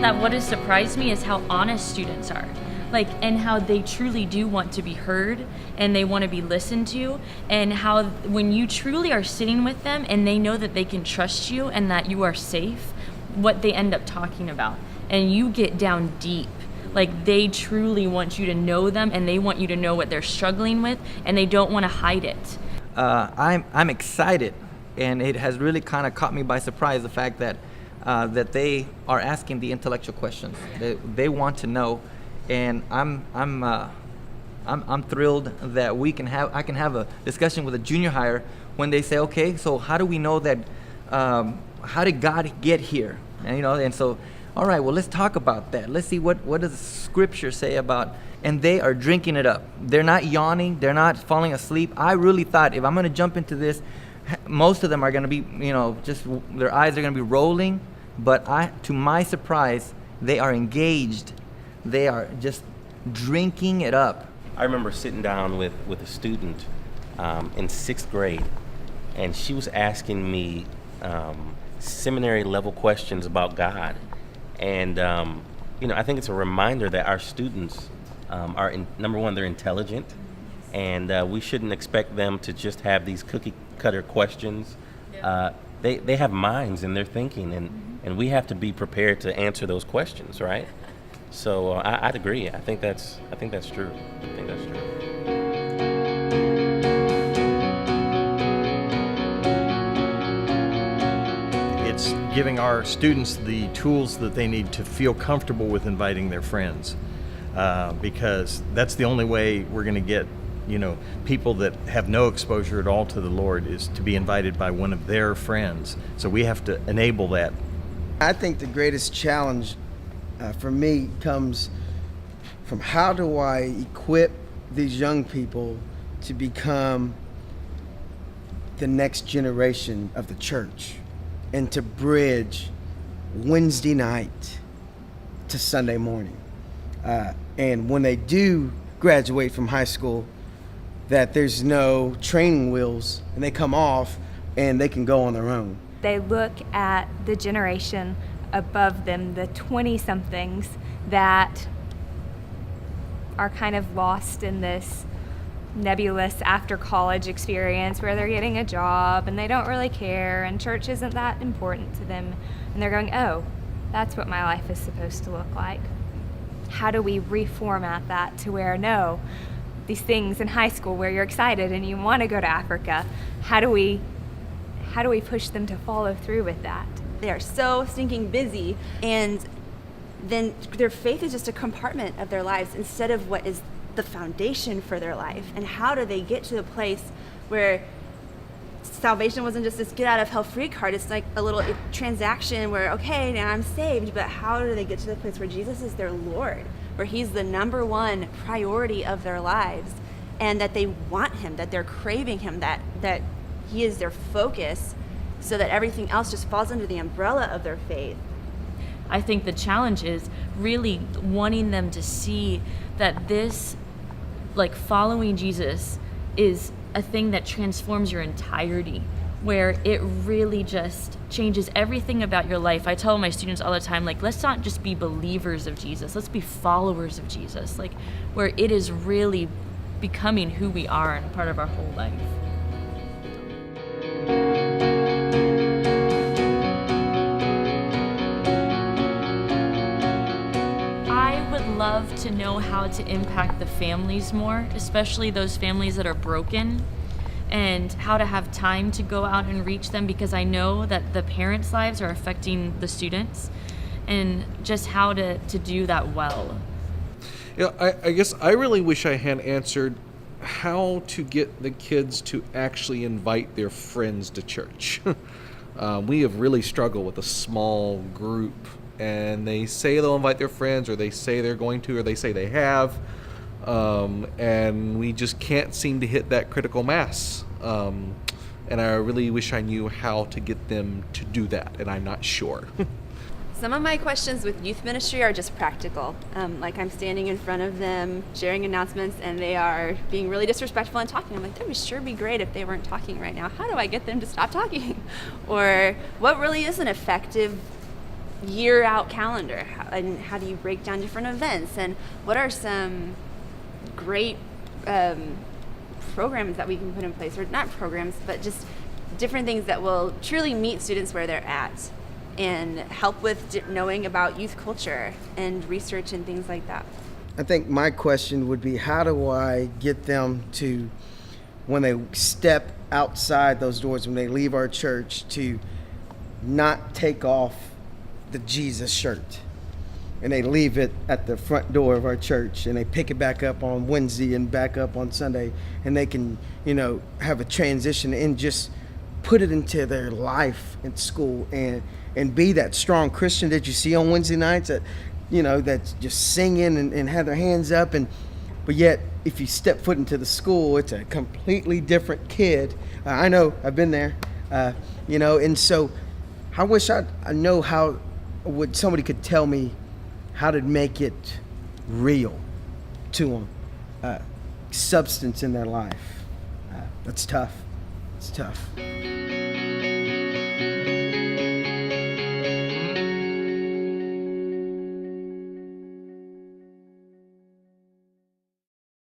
that what has surprised me is how honest students are. And how they truly do want to be heard and they want to be listened to, and how when you truly are sitting with them and they know that they can trust you and that you are safe, what they end up talking about. And you get down deep. They truly want you to know them and they want you to know what they're struggling with, and they don't want to hide it. I'm excited, and it has really kind of caught me by surprise, the fact that they are asking the intellectual questions. They want to know. And I'm thrilled that I can have a discussion with a junior higher when they say, okay, so how do we know that, how did God get here? And so, all right, well, let's talk about that. Let's see what does the scripture say about, and they are drinking it up. They're not yawning. They're not falling asleep. I really thought if I'm going to jump into this, most of them are going to be, just their eyes are going to be rolling. But to my surprise, they are engaged. They are just drinking it up. I remember sitting down with a student in 6th grade, and she was asking me seminary level questions about God. And, I think it's a reminder that our students are, number one, they're intelligent, and we shouldn't expect them to just have these cookie cutter questions. Yeah. They have minds and they're thinking, and we have to be prepared to answer those questions, right? So I'd agree. I think that's true. I think that's true. It's giving our students the tools that they need to feel comfortable with inviting their friends, because that's the only way we're going to get, people that have no exposure at all to the Lord, is to be invited by one of their friends. So we have to enable that. I think the greatest challenge for me comes from how do I equip these young people to become the next generation of the church and to bridge Wednesday night to Sunday morning. And when they do graduate from high school, that there's no training wheels and they come off and they can go on their own. They look at the generation above them, the 20-somethings that are kind of lost in this nebulous after college experience where they're getting a job and they don't really care and church isn't that important to them, and they're going, oh, that's what my life is supposed to look like. How do we reformat that to where, no, these things in high school where you're excited and you want to go to Africa, how do we push them to follow through with that? They are so stinking busy, and then their faith is just a compartment of their lives instead of what is the foundation for their life. And how do they get to the place where salvation wasn't just this get out of hell free card? It's like a little transaction where, okay, now I'm saved, but how do they get to the place where Jesus is their Lord, where he's the number one priority of their lives, and that they want him, that they're craving him, that he is their focus, so that everything else just falls under the umbrella of their faith. I think the challenge is really wanting them to see that this, following Jesus, is a thing that transforms your entirety, where it really just changes everything about your life. I tell my students all the time, let's not just be believers of Jesus, let's be followers of Jesus, where it is really becoming who we are and part of our whole life. Love to know how to impact the families more, especially those families that are broken, and how to have time to go out and reach them, because I know that the parents' lives are affecting the students, and just how to do that well. Yeah, I guess I really wish I had answered how to get the kids to actually invite their friends to church. We have really struggled with a small group, and they say they'll invite their friends, or they say they're going to, or they say they have, and we just can't seem to hit that critical mass. And I really wish I knew how to get them to do that, and I'm not sure. Some of my questions with youth ministry are just practical. I'm standing in front of them, sharing announcements, and they are being really disrespectful and talking. I'm like, that would sure be great if they weren't talking right now. How do I get them to stop talking? Or what really is an effective year out calendar, and how do you break down different events, and what are some great programs that we can put in place, or not programs, but just different things that will truly meet students where they're at and help with knowing about youth culture and research and things like that. I think my question would be, how do I get them to, when they step outside those doors, when they leave our church, to not take off the Jesus shirt and they leave it at the front door of our church and they pick it back up on Wednesday and back up on Sunday, and they can, have a transition and just put it into their life in school and be that strong Christian that you see on Wednesday nights that, that's just singing and have their hands up. But yet, if you step foot into the school, it's a completely different kid. I know, I've been there, and so I wish I know how would somebody could tell me how to make it real to them, substance in their life. That's tough. It's tough.